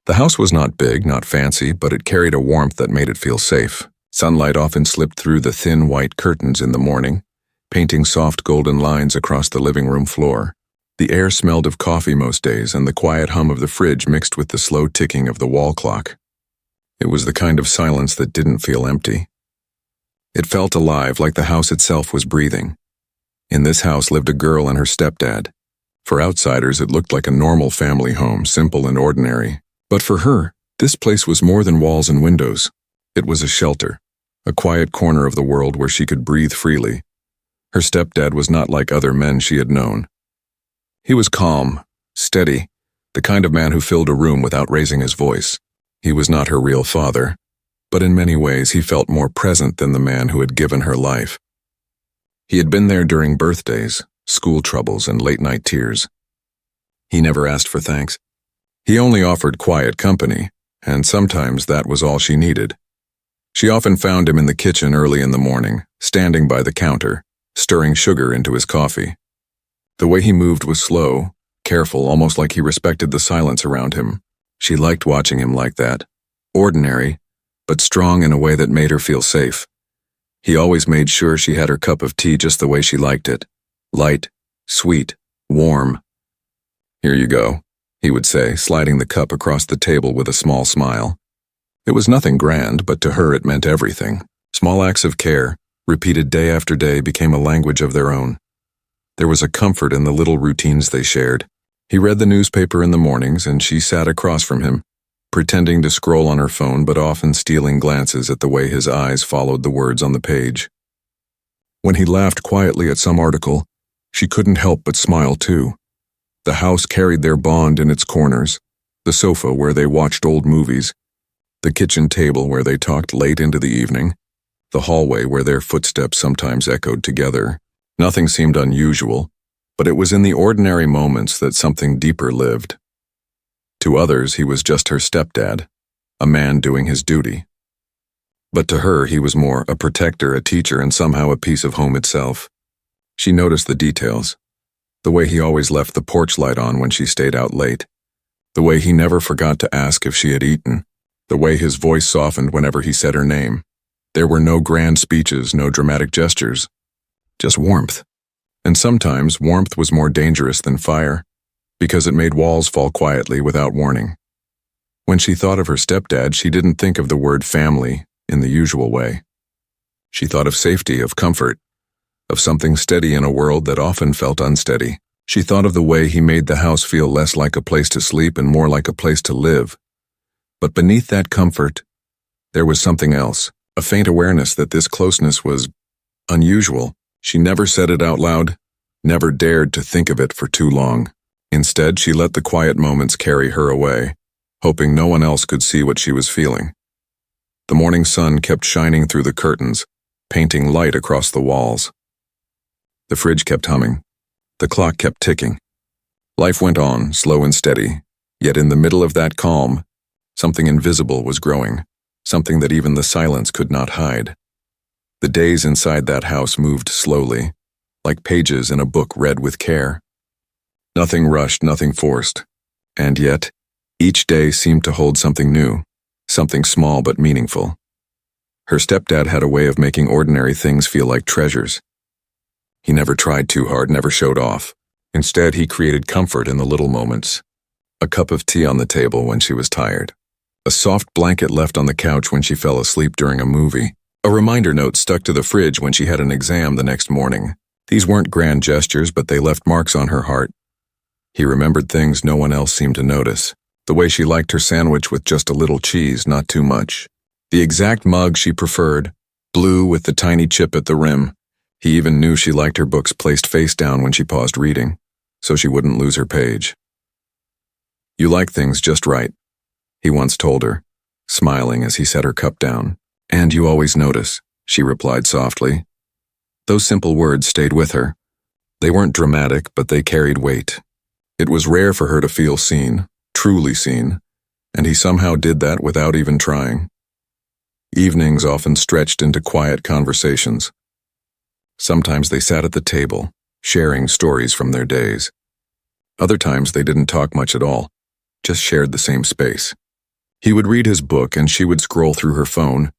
The house was not big, not fancy, but it carried a warmth that made it feel safe. Sunlight often slipped through the thin white curtains in the morning, painting soft golden lines across the living room floor. The air smelled of coffee most days, and the quiet hum of the fridge mixed with the slow ticking of the wall clock. It was the kind of silence that didn't feel empty. It felt alive, like the house itself was breathing. In this house lived a girl and her stepdad. For outsiders, it looked like a normal family home, simple and ordinary. But for her, this place was more than walls and windows. It was a shelter, a quiet corner of the world where she could breathe freely. Her stepdad was not like other men she had known. He was calm, steady, the kind of man who filled a room without raising his voice. He was not her real father, but in many ways he felt more present than the man who had given her life. He had been there during birthdays, school troubles, and late-night tears. He never asked for thanks. He only offered quiet company, and sometimes that was all she needed. She often found him in the kitchen early in the morning, standing by the counter, stirring sugar into his coffee. The way he moved was slow, careful, almost like he respected the silence around him. She liked watching him like that, ordinary, but strong in a way that made her feel safe. He always made sure she had her cup of tea just the way she liked it, light, sweet, warm. "Here you go," he would say, sliding the cup across the table with a small smile. It was nothing grand, but to her it meant everything. Small acts of care, repeated day after day, became a language of their own. There was a comfort in the little routines they shared. He read the newspaper in the mornings, and she sat across from him, pretending to scroll on her phone but often stealing glances at the way his eyes followed the words on the page. When he laughed quietly at some article, she couldn't help but smile too. The house carried their bond in its corners, the sofa where they watched old movies, the kitchen table where they talked late into the evening, the hallway where their footsteps sometimes echoed together. Nothing seemed unusual, but it was in the ordinary moments that something deeper lived. To others, he was just her stepdad, a man doing his duty. But to her, he was more a protector, a teacher, and somehow a piece of home itself. She noticed the details. The way he always left the porch light on when she stayed out late. The way he never forgot to ask if she had eaten. The way his voice softened whenever he said her name. There were no grand speeches, no dramatic gestures. Just warmth. And sometimes warmth was more dangerous than fire, because it made walls fall quietly without warning. When she thought of her stepdad, she didn't think of the word family in the usual way. She thought of safety, of comfort, of something steady in a world that often felt unsteady. She thought of the way he made the house feel less like a place to sleep and more like a place to live. But beneath that comfort, there was something else, a faint awareness that this closeness was unusual. She never said it out loud, never dared to think of it for too long. Instead, she let the quiet moments carry her away, hoping no one else could see what she was feeling. The morning sun kept shining through the curtains, painting light across the walls. The fridge kept humming. The clock kept ticking. Life went on, slow and steady, yet in the middle of that calm, something invisible was growing, something that even the silence could not hide. The days inside that house moved slowly, like pages in a book read with care. Nothing rushed, nothing forced, and yet, each day seemed to hold something new, something small but meaningful. Her stepdad had a way of making ordinary things feel like treasures. He never tried too hard, never showed off. Instead, he created comfort in the little moments. A cup of tea on the table when she was tired. A soft blanket left on the couch when she fell asleep during a movie. A reminder note stuck to the fridge when she had an exam the next morning. These weren't grand gestures, but they left marks on her heart. He remembered things no one else seemed to notice. The way she liked her sandwich with just a little cheese, not too much. The exact mug she preferred, blue with the tiny chip at the rim. He even knew she liked her books placed face down when she paused reading, so she wouldn't lose her page. "You like things just right," he once told her, smiling as he set her cup down. "And you always notice," she replied softly. Those simple words stayed with her. They weren't dramatic, but they carried weight. It was rare for her to feel seen, truly seen, and he somehow did that without even trying. Evenings often stretched into quiet conversations. Sometimes they sat at the table, sharing stories from their days. Other times they didn't talk much at all, just shared the same space. He would read his book and she would scroll through her phone,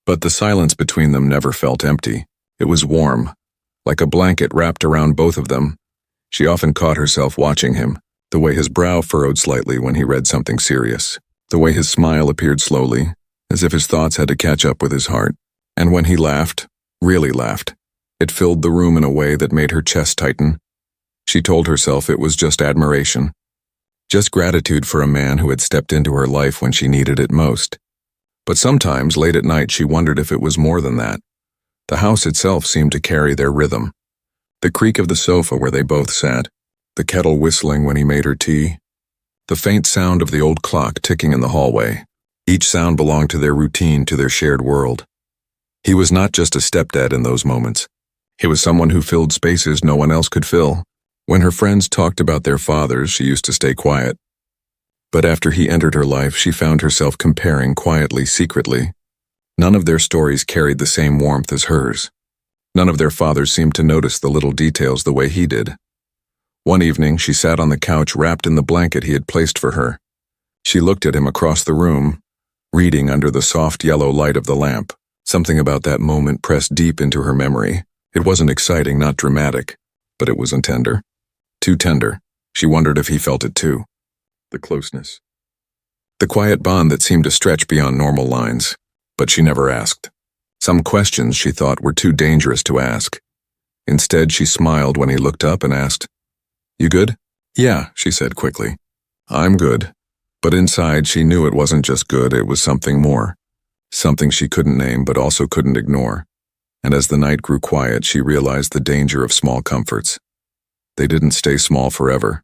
but the silence between them never felt empty. It was warm, like a blanket wrapped around both of them. She often caught herself watching him, the way his brow furrowed slightly when he read something serious, the way his smile appeared slowly, as if his thoughts had to catch up with his heart. And when he laughed, really laughed, it filled the room in a way that made her chest tighten. She told herself it was just admiration, just gratitude for a man who had stepped into her life when she needed it most. But sometimes, late at night, she wondered if it was more than that. The house itself seemed to carry their rhythm. The creak of the sofa where they both sat, the kettle whistling when he made her tea, the faint sound of the old clock ticking in the hallway. Each sound belonged to their routine, to their shared world. He was not just a stepdad in those moments. He was someone who filled spaces no one else could fill. When her friends talked about their fathers, she used to stay quiet. But after he entered her life, she found herself comparing quietly, secretly. None of their stories carried the same warmth as hers. None of their fathers seemed to notice the little details the way he did. One evening, she sat on the couch wrapped in the blanket he had placed for her. She looked at him across the room, reading under the soft yellow light of the lamp. Something about that moment pressed deep into her memory. It wasn't exciting, not dramatic, but it was tender. Too tender. She wondered if he felt it too. The closeness. The quiet bond that seemed to stretch beyond normal lines. But she never asked. Some questions she thought were too dangerous to ask. Instead, she smiled when he looked up and asked, "You good?" "Yeah," she said quickly. "I'm good." But inside, she knew it wasn't just good, it was something more. Something she couldn't name but also couldn't ignore. And as the night grew quiet, she realized the danger of small comforts. They didn't stay small forever.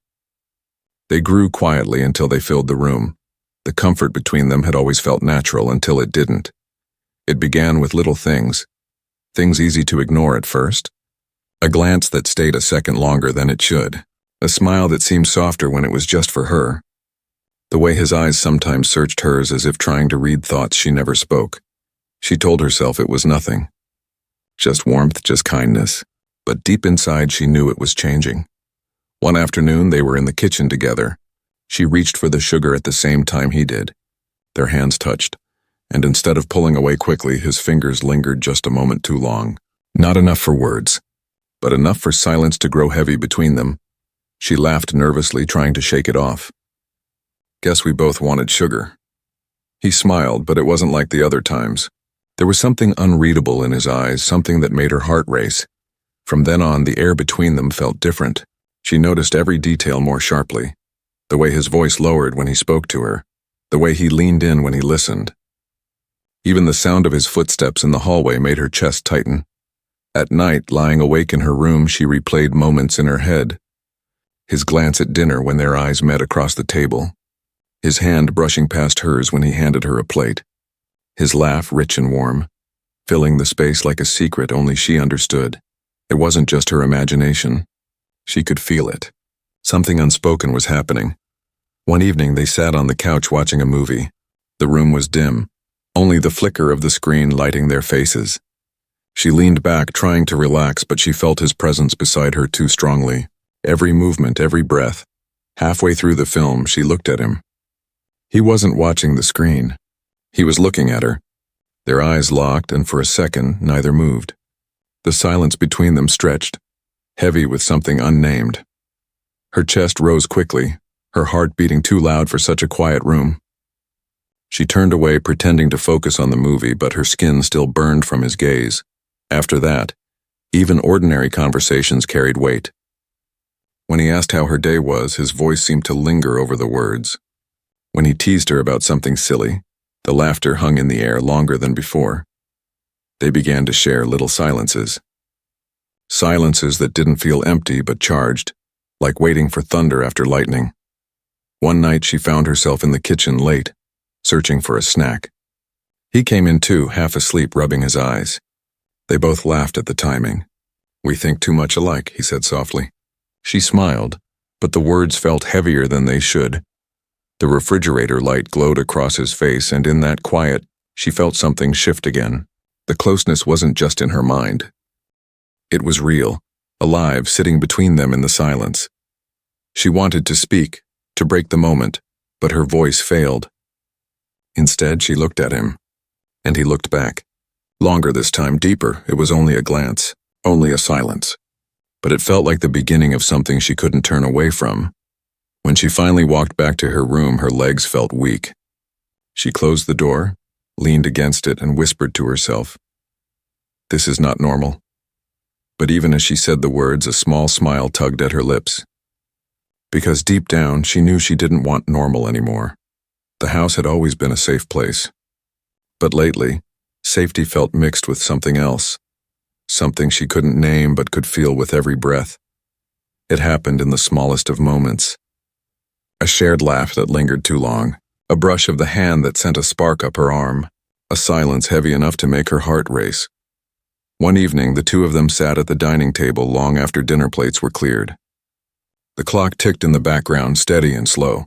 They grew quietly until they filled the room. The comfort between them had always felt natural until it didn't. It began with little things easy to ignore at first. A glance that stayed a second longer than it should. A smile that seemed softer when it was just for her. The way his eyes sometimes searched hers as if trying to read thoughts she never spoke. She told herself it was nothing. Just warmth, just kindness. But deep inside she knew it was changing. One afternoon they were in the kitchen together. She reached for the sugar at the same time he did. Their hands touched, and instead of pulling away quickly, his fingers lingered just a moment too long. Not enough for words, but enough for silence to grow heavy between them. She laughed nervously, trying to shake it off. "Guess we both wanted sugar." He smiled, but it wasn't like the other times. There was something unreadable in his eyes, something that made her heart race. From then on, the air between them felt different. She noticed every detail more sharply. The way his voice lowered when he spoke to her. The way he leaned in when he listened. Even the sound of his footsteps in the hallway made her chest tighten. At night, lying awake in her room, she replayed moments in her head. His glance at dinner when their eyes met across the table. His hand brushing past hers when he handed her a plate. His laugh rich and warm, filling the space like a secret only she understood. It wasn't just her imagination. She could feel it. Something unspoken was happening. One evening they sat on the couch watching a movie. The room was dim, only the flicker of the screen lighting their faces. She leaned back, trying to relax, but she felt his presence beside her too strongly. Every movement, every breath. Halfway through the film, she looked at him. He wasn't watching the screen. He was looking at her. Their eyes locked, and for a second, neither moved. The silence between them stretched, heavy with something unnamed. Her chest rose quickly, her heart beating too loud for such a quiet room. She turned away, pretending to focus on the movie, but her skin still burned from his gaze. After that, even ordinary conversations carried weight. When he asked how her day was, his voice seemed to linger over the words. When he teased her about something silly, the laughter hung in the air longer than before. They began to share little silences. Silences that didn't feel empty but charged, like waiting for thunder after lightning. One night she found herself in the kitchen late, searching for a snack. He came in too, half asleep, rubbing his eyes. They both laughed at the timing. "We think too much alike," he said softly. She smiled, but the words felt heavier than they should. The refrigerator light glowed across his face, and in that quiet, she felt something shift again. The closeness wasn't just in her mind. It was real, alive, sitting between them in the silence. She wanted to speak, to break the moment, but her voice failed. Instead, she looked at him, and he looked back. Longer this time, deeper. It was only a glance, only a silence. But it felt like the beginning of something she couldn't turn away from. When she finally walked back to her room, her legs felt weak. She closed the door, leaned against it, and whispered to herself, "This is not normal." But even as she said the words, a small smile tugged at her lips. Because deep down, she knew she didn't want normal anymore. The house had always been a safe place. But lately, safety felt mixed with something else. Something she couldn't name but could feel with every breath. It happened in the smallest of moments. A shared laugh that lingered too long, a brush of the hand that sent a spark up her arm, a silence heavy enough to make her heart race. One evening, the two of them sat at the dining table long after dinner plates were cleared. The clock ticked in the background, steady and slow.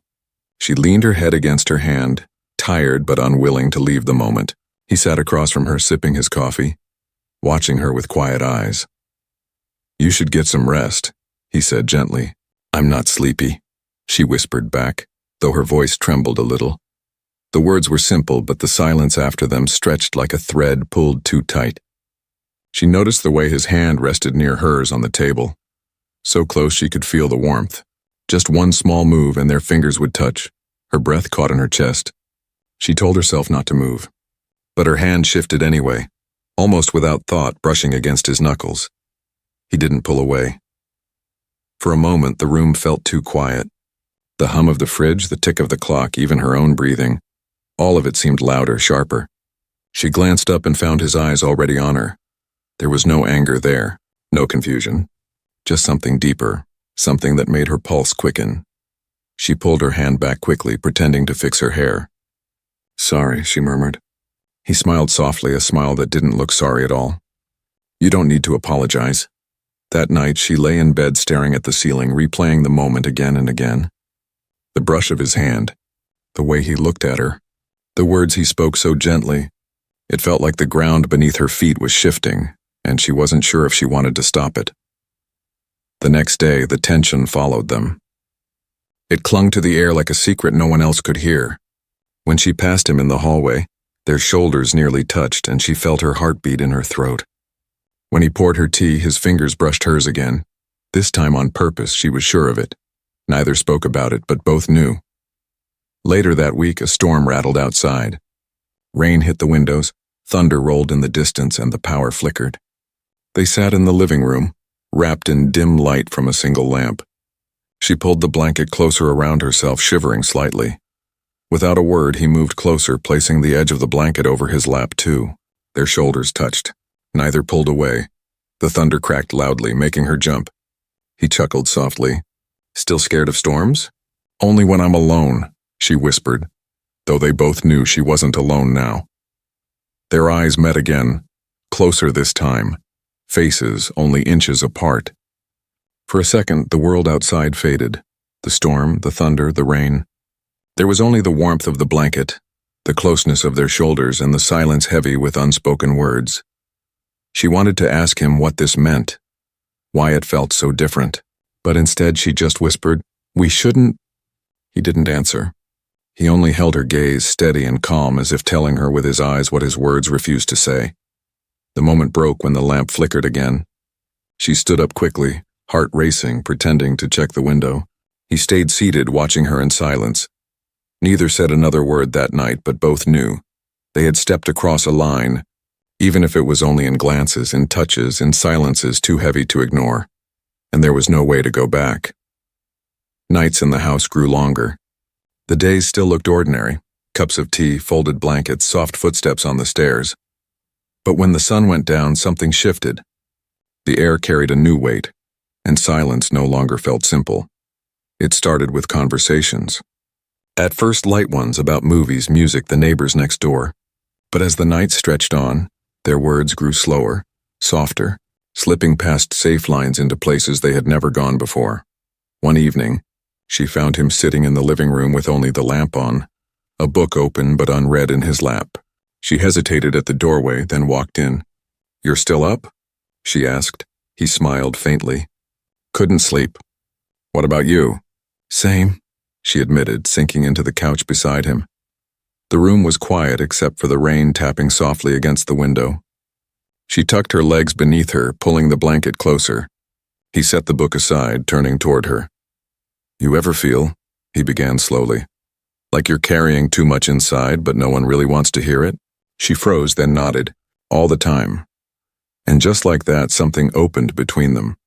She leaned her head against her hand, tired but unwilling to leave the moment. He sat across from her, sipping his coffee, watching her with quiet eyes. "You should get some rest," he said gently. "I'm not sleepy," she whispered back, though her voice trembled a little. The words were simple, but the silence after them stretched like a thread pulled too tight. She noticed the way his hand rested near hers on the table, so close she could feel the warmth. Just one small move and their fingers would touch. Her breath caught in her chest. She told herself not to move. But her hand shifted anyway, almost without thought, brushing against his knuckles. He didn't pull away. For a moment, the room felt too quiet. The hum of the fridge, the tick of the clock, even her own breathing, all of it seemed louder, sharper. She glanced up and found his eyes already on her. There was no anger there, no confusion, just something deeper, something that made her pulse quicken. She pulled her hand back quickly, pretending to fix her hair. "Sorry," she murmured. He smiled softly, a smile that didn't look sorry at all. "You don't need to apologize." That night, she lay in bed staring at the ceiling, replaying the moment again and again. The brush of his hand, the way he looked at her, the words he spoke so gently. It felt like the ground beneath her feet was shifting, and she wasn't sure if she wanted to stop it. The next day, the tension followed them. It clung to the air like a secret no one else could hear. When she passed him in the hallway, their shoulders nearly touched, and she felt her heartbeat in her throat. When he poured her tea, his fingers brushed hers again. This time on purpose, she was sure of it. Neither spoke about it, but both knew. Later that week, a storm rattled outside. Rain hit the windows, thunder rolled in the distance, and the power flickered. They sat in the living room, wrapped in dim light from a single lamp. She pulled the blanket closer around herself, shivering slightly. Without a word, he moved closer, placing the edge of the blanket over his lap too. Their shoulders touched. Neither pulled away. The thunder cracked loudly, making her jump. He chuckled softly. "Still scared of storms?" "Only when I'm alone," she whispered, though they both knew she wasn't alone now. Their eyes met again, closer this time, faces only inches apart. For a second, the world outside faded. The storm, the thunder, the rain. There was only the warmth of the blanket, the closeness of their shoulders, and the silence heavy with unspoken words. She wanted to ask him what this meant, why it felt so different, but instead she just whispered, "We shouldn't." He didn't answer. He only held her gaze steady and calm, as if telling her with his eyes what his words refused to say. The moment broke when the lamp flickered again. She stood up quickly, heart racing, pretending to check the window. He stayed seated, watching her in silence. Neither said another word that night, but both knew. They had stepped across a line, even if it was only in glances, in touches, in silences too heavy to ignore. And there was no way to go back. Nights in the house grew longer. The days still looked ordinary. Cups of tea, folded blankets, soft footsteps on the stairs. But when the sun went down, something shifted. The air carried a new weight, and silence no longer felt simple. It started with conversations. At first, light ones about movies, music, the neighbors next door. But as the night stretched on, their words grew slower, softer, slipping past safe lines into places they had never gone before. One evening, she found him sitting in the living room with only the lamp on, a book open but unread in his lap. She hesitated at the doorway, then walked in. "You're still up?" she asked. He smiled faintly. "Couldn't sleep." "What about you?" "Same," she admitted, sinking into the couch beside him. The room was quiet except for the rain tapping softly against the window. She tucked her legs beneath her, pulling the blanket closer. He set the book aside, turning toward her. "You ever feel," he began slowly, "like you're carrying too much inside but no one really wants to hear it?" She froze, then nodded. "All the time." And just like that, something opened between them.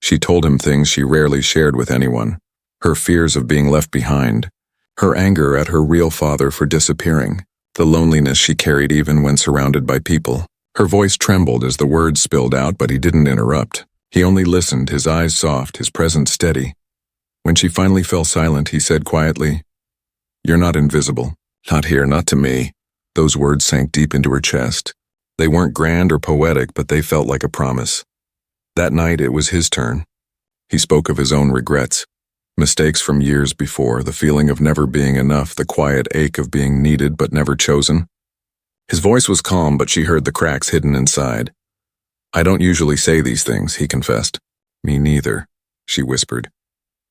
She told him things she rarely shared with anyone. Her fears of being left behind, her anger at her real father for disappearing, the loneliness she carried even when surrounded by people. Her voice trembled as the words spilled out, but he didn't interrupt. He only listened, his eyes soft, his presence steady. When she finally fell silent, he said quietly, "You're not invisible. Not here, not to me." Those words sank deep into her chest. They weren't grand or poetic, but they felt like a promise. That night, it was his turn. He spoke of his own regrets, mistakes from years before, the feeling of never being enough, the quiet ache of being needed but never chosen. His voice was calm, but she heard the cracks hidden inside. "I don't usually say these things," he confessed. "Me neither," she whispered.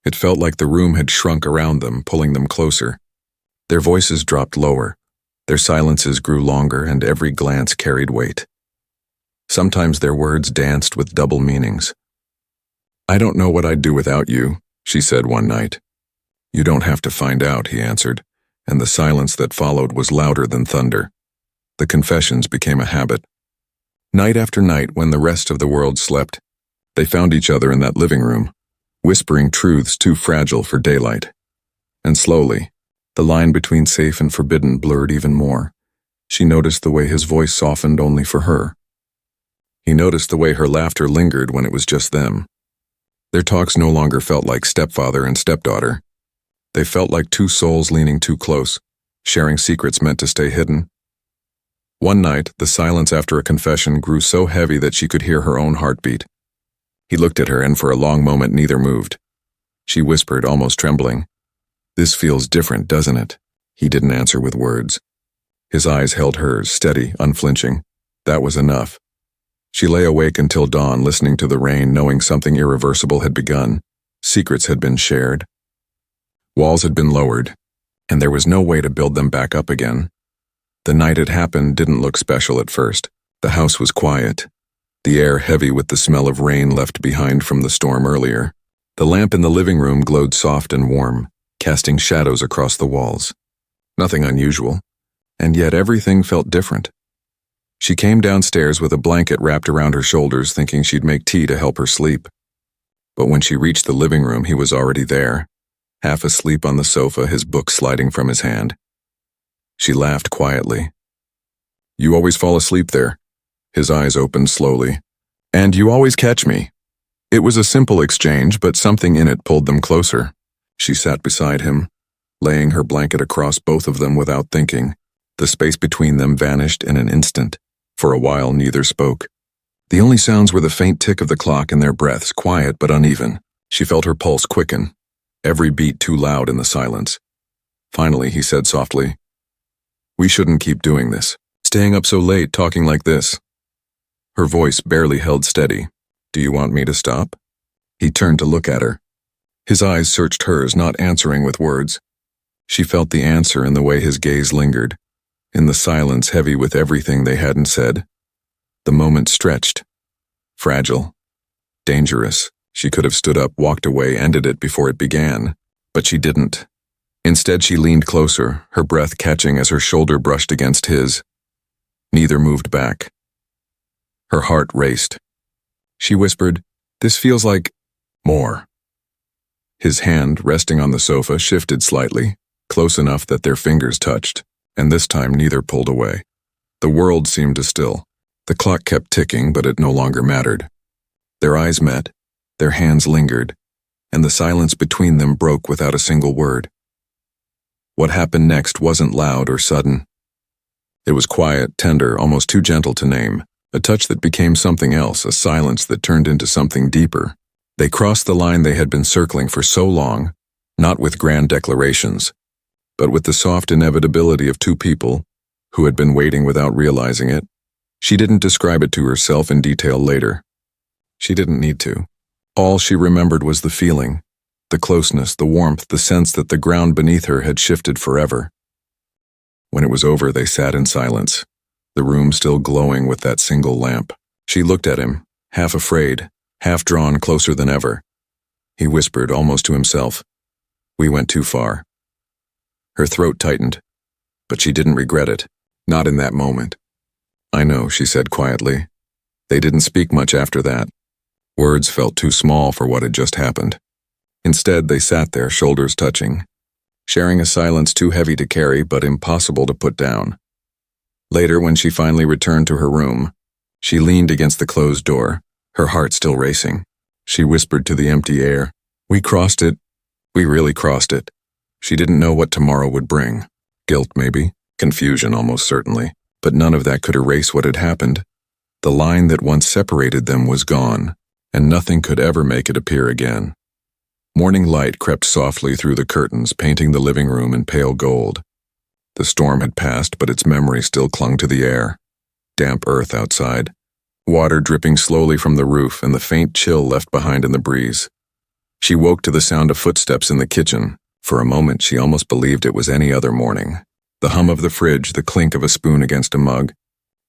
It felt like the room had shrunk around them, pulling them closer. Their voices dropped lower. Their silences grew longer, and every glance carried weight. Sometimes their words danced with double meanings. "I don't know what I'd do without you," she said one night. "You don't have to find out," he answered, and the silence that followed was louder than thunder. The confessions became a habit. Night after night, when the rest of the world slept, they found each other in that living room, whispering truths too fragile for daylight. And slowly, the line between safe and forbidden blurred even more. She noticed the way his voice softened only for her. He noticed the way her laughter lingered when it was just them. Their talks no longer felt like stepfather and stepdaughter. They felt like two souls leaning too close, sharing secrets meant to stay hidden. One night, the silence after a confession grew so heavy that she could hear her own heartbeat. He looked at her, and for a long moment neither moved. She whispered, almost trembling, "This feels different, doesn't it?" He didn't answer with words. His eyes held hers, steady, unflinching. That was enough. She lay awake until dawn, listening to the rain, knowing something irreversible had begun. Secrets had been shared. Walls had been lowered, and there was no way to build them back up again. The night it happened didn't look special at first. The house was quiet, the air heavy with the smell of rain left behind from the storm earlier. The lamp in the living room glowed soft and warm, casting shadows across the walls. Nothing unusual, and yet everything felt different. She came downstairs with a blanket wrapped around her shoulders, thinking she'd make tea to help her sleep. But when she reached the living room, he was already there, half asleep on the sofa, his book sliding from his hand. She laughed quietly. "You always fall asleep there." His eyes opened slowly. "And you always catch me." It was a simple exchange, but something in it pulled them closer. She sat beside him, laying her blanket across both of them without thinking. The space between them vanished in an instant. For a while, neither spoke. The only sounds were the faint tick of the clock and their breaths, quiet but uneven. She felt her pulse quicken, every beat too loud in the silence. Finally, he said softly, "We shouldn't keep doing this. Staying up so late, talking like this." Her voice barely held steady. "Do you want me to stop?" He turned to look at her. His eyes searched hers, not answering with words. She felt the answer in the way his gaze lingered, in the silence heavy with everything they hadn't said. The moment stretched. Fragile. Dangerous. She could have stood up, walked away, ended it before it began. But she didn't. Instead, she leaned closer, her breath catching as her shoulder brushed against his. Neither moved back. Her heart raced. She whispered, "This feels like more." His hand, resting on the sofa, shifted slightly, close enough that their fingers touched, and this time neither pulled away. The world seemed to still. The clock kept ticking, but it no longer mattered. Their eyes met, their hands lingered, and the silence between them broke without a single word. What happened next wasn't loud or sudden. It was quiet, tender, almost too gentle to name, a touch that became something else, a silence that turned into something deeper. They crossed the line they had been circling for so long, not with grand declarations, but with the soft inevitability of two people who had been waiting without realizing it. She didn't describe it to herself in detail later. She didn't need to. All she remembered was the feeling, the closeness, the warmth, the sense that the ground beneath her had shifted forever. When it was over, they sat in silence, the room still glowing with that single lamp. She looked at him, half afraid, half drawn closer than ever. He whispered, almost to himself, "We went too far." Her throat tightened, but she didn't regret it, not in that moment. "I know," she said quietly. They didn't speak much after that. Words felt too small for what had just happened. Instead, they sat there, shoulders touching, sharing a silence too heavy to carry but impossible to put down. Later, when she finally returned to her room, she leaned against the closed door, her heart still racing. She whispered to the empty air, "We crossed it. We really crossed it." She didn't know what tomorrow would bring. Guilt, maybe. Confusion, almost certainly. But none of that could erase what had happened. The line that once separated them was gone, and nothing could ever make it appear again. Morning light crept softly through the curtains, painting the living room in pale gold. The storm had passed, but its memory still clung to the air. Damp earth outside, water dripping slowly from the roof, and the faint chill left behind in the breeze. She woke to the sound of footsteps in the kitchen. For a moment, she almost believed it was any other morning. The hum of the fridge, the clink of a spoon against a mug,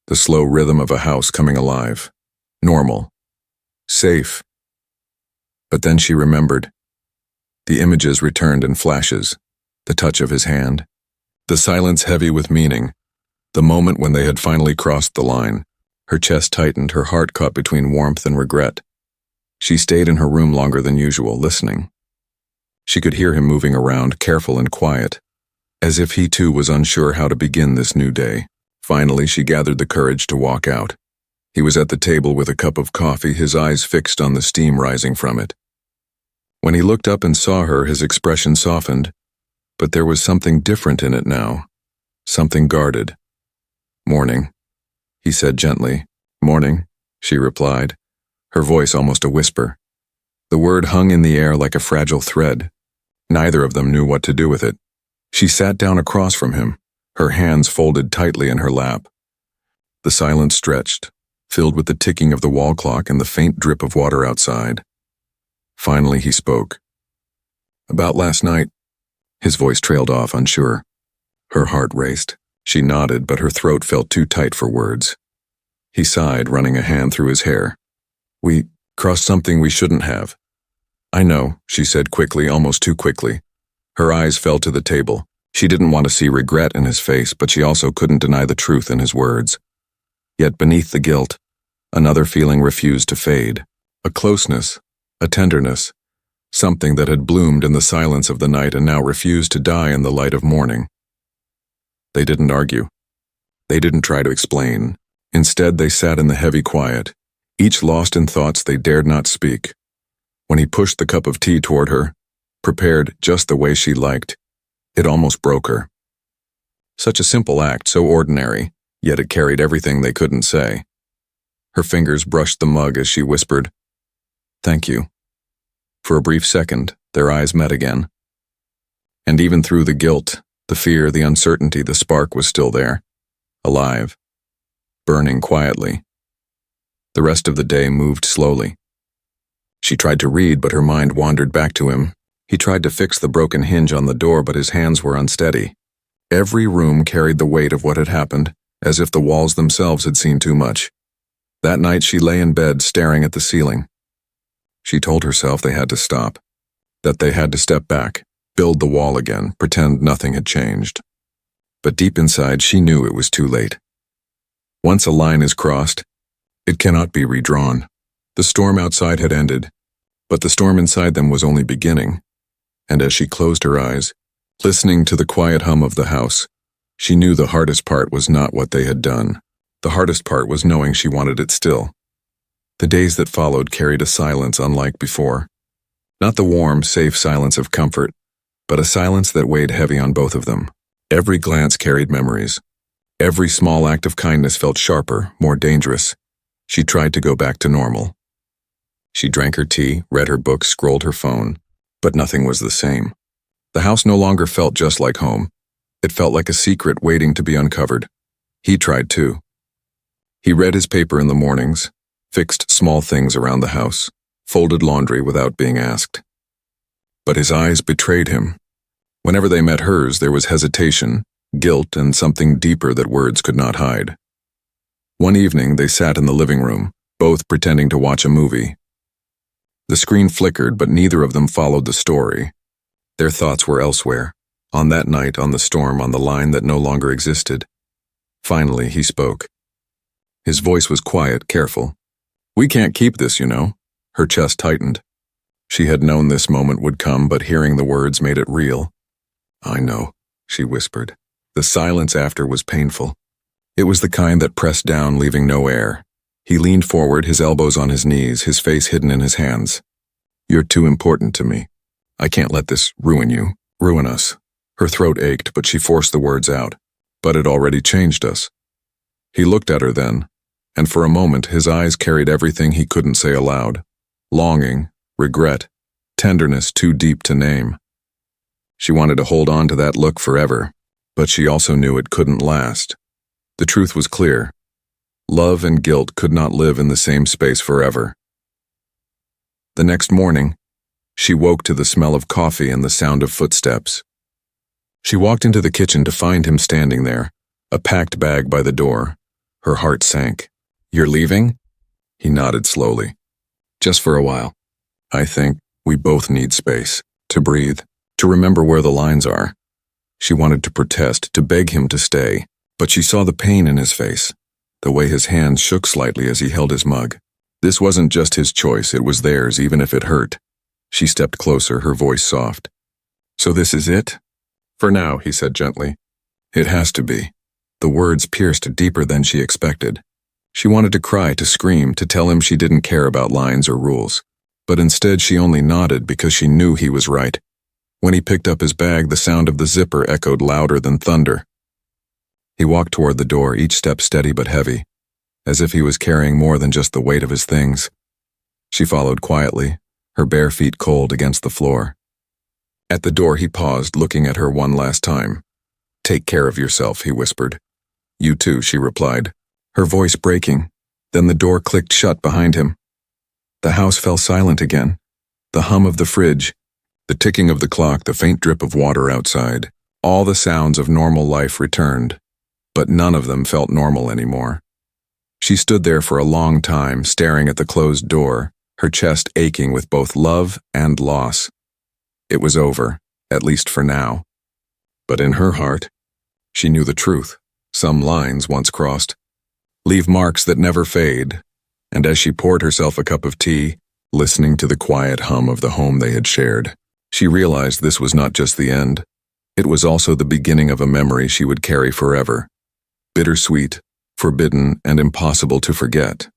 the slow rhythm of a house coming alive. Normal. Safe. But then she remembered. The images returned in flashes. The touch of his hand. The silence heavy with meaning. The moment when they had finally crossed the line. Her chest tightened, her heart caught between warmth and regret. She stayed in her room longer than usual, listening. She could hear him moving around, careful and quiet, as if he too was unsure how to begin this new day. Finally, she gathered the courage to walk out. He was at the table with a cup of coffee, his eyes fixed on the steam rising from it. When he looked up and saw her, his expression softened, but there was something different in it now, something guarded. "Morning," he said gently. "Morning," she replied, her voice almost a whisper. The word hung in the air like a fragile thread. Neither of them knew what to do with it. She sat down across from him, her hands folded tightly in her lap. The silence stretched, filled with the ticking of the wall clock and the faint drip of water outside. Finally he spoke. "About last night." His voice trailed off, unsure. Her heart raced. She nodded, but her throat felt too tight for words. He sighed, running a hand through his hair. "We crossed something we shouldn't have." "I know," she said quickly, almost too quickly. Her eyes fell to the table. She didn't want to see regret in his face, but she also couldn't deny the truth in his words. Yet beneath the guilt, another feeling refused to fade. A closeness, a tenderness, something that had bloomed in the silence of the night and now refused to die in the light of morning. They didn't argue. They didn't try to explain. Instead, they sat in the heavy quiet, each lost in thoughts they dared not speak. When he pushed the cup of tea toward her, prepared just the way she liked, it almost broke her. Such a simple act, so ordinary, yet it carried everything they couldn't say. Her fingers brushed the mug as she whispered, "Thank you." For a brief second, their eyes met again. And even through the guilt, the fear, the uncertainty, the spark was still there, alive, burning quietly. The rest of the day moved slowly. She tried to read, but her mind wandered back to him. He tried to fix the broken hinge on the door, but his hands were unsteady. Every room carried the weight of what had happened, as if the walls themselves had seen too much. That night she lay in bed, staring at the ceiling. She told herself they had to stop, that they had to step back, build the wall again, pretend nothing had changed. But deep inside, she knew it was too late. Once a line is crossed, it cannot be redrawn. The storm outside had ended, but the storm inside them was only beginning. And as she closed her eyes, listening to the quiet hum of the house, she knew the hardest part was not what they had done. The hardest part was knowing she wanted it still. The days that followed carried a silence unlike before. Not the warm, safe silence of comfort, but a silence that weighed heavy on both of them. Every glance carried memories. Every small act of kindness felt sharper, more dangerous. She tried to go back to normal. She drank her tea, read her books, scrolled her phone, but nothing was the same. The house no longer felt just like home. It felt like a secret waiting to be uncovered. He tried too. He read his paper in the mornings, fixed small things around the house, folded laundry without being asked. But his eyes betrayed him. Whenever they met hers, there was hesitation, guilt, and something deeper that words could not hide. One evening, they sat in the living room, both pretending to watch a movie. The screen flickered, but neither of them followed the story. Their thoughts were elsewhere, on that night, on the storm, on the line that no longer existed. Finally, he spoke. His voice was quiet, careful. "We can't keep this, you know." Her chest tightened. She had known this moment would come, but hearing the words made it real. "I know," she whispered. The silence after was painful. It was the kind that pressed down, leaving no air. He leaned forward, his elbows on his knees, his face hidden in his hands. "You're too important to me. I can't let this ruin you, ruin us." Her throat ached, but she forced the words out. "But it already changed us." He looked at her then, and for a moment his eyes carried everything he couldn't say aloud. Longing, regret, tenderness too deep to name. She wanted to hold on to that look forever, but she also knew it couldn't last. The truth was clear. Love and guilt could not live in the same space forever. The next morning, she woke to the smell of coffee and the sound of footsteps. She walked into the kitchen to find him standing there, a packed bag by the door. Her heart sank. "You're leaving?" He nodded slowly. "Just for a while. I think we both need space, to breathe, to remember where the lines are." She wanted to protest, to beg him to stay, but she saw the pain in his face, the way his hands shook slightly as he held his mug. This wasn't just his choice, it was theirs, even if it hurt. She stepped closer, her voice soft. "So this is it?" "For now," he said gently. "It has to be." The words pierced deeper than she expected. She wanted to cry, to scream, to tell him she didn't care about lines or rules. But instead she only nodded because she knew he was right. When he picked up his bag, the sound of the zipper echoed louder than thunder. He walked toward the door, each step steady but heavy, as if he was carrying more than just the weight of his things. She followed quietly, her bare feet cold against the floor. At the door he paused, looking at her one last time. "Take care of yourself," he whispered. "You too," she replied, her voice breaking. Then the door clicked shut behind him. The house fell silent again. The hum of the fridge, the ticking of the clock, the faint drip of water outside. All the sounds of normal life returned, but none of them felt normal anymore. She stood there for a long time, staring at the closed door, her chest aching with both love and loss. It was over, at least for now. But in her heart, she knew the truth. Some lines, once crossed, leave marks that never fade. And as she poured herself a cup of tea, listening to the quiet hum of the home they had shared, she realized this was not just the end. It was also the beginning of a memory she would carry forever. Bittersweet, forbidden, and impossible to forget.